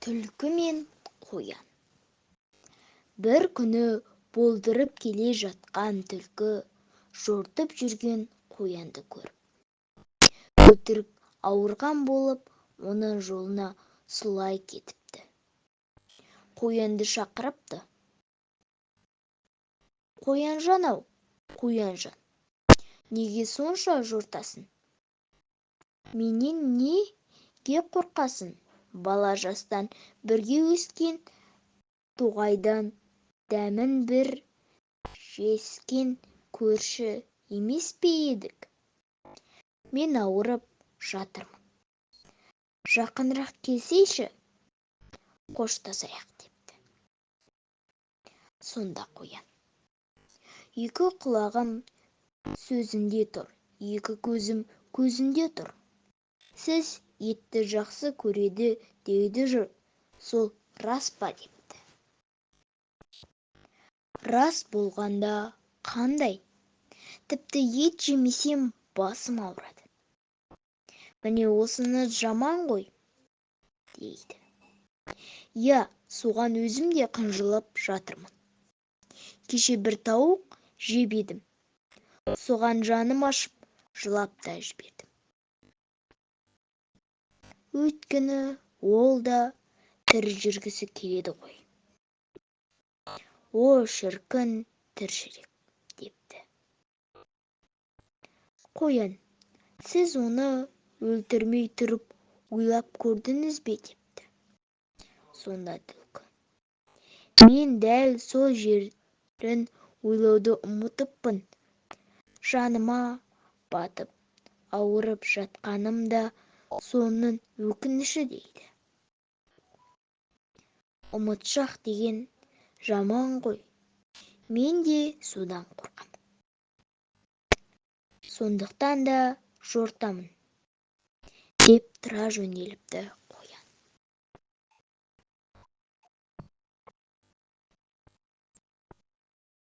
Түлкі мен қоян. Бір күні болдырып келе жатқан түлкі жортып жүрген қоянды көріп, өтірік ауырған болып, оның жолына сұлай кетіпті. Қоянды шақырыпты. Қоянжан-ау, Қоянжан, неге сонша жортасың? Менен неге қорқасың? Бала жастан бірге өскен тоғайдан дәмін бір жескен көрші емес пе едік? Мен ауырып жатырмын. Жақынырақ келсейші, қоштасайық депті. Сонда қоян: екі құлағым сөзінде тұр, екі көзім көзінде тұр. Сіз етті жақсы көреді дейді жұрт, сол рас па депті. Рас болғанда қандай? Тіпті ет жемесем басым ауырады. Міне осыны жаман ғой, дейді. Я, соған өзім де қынжылып жатырмын. Кеше бір тауық жеп едім. Соған жаным ашып, жылап та жібердім. Өйткені ол да тірі жүргісі келеді ғой. О, шіркін тіршілік, депті. Қоян, сіз оны өлтірмей тұрып ойлап көрдіңіз бе, депті. Сонда түлкі: мен дәл сол жерін ойлауды ұмытыппын. Жаныма батып, ауырып жатқанымда соның өкініші, дейді. Ұмытшақ деген жаман ғой. Мен де содан қорқам. Сондықтан да жортамын, деп тұра жөнеліпті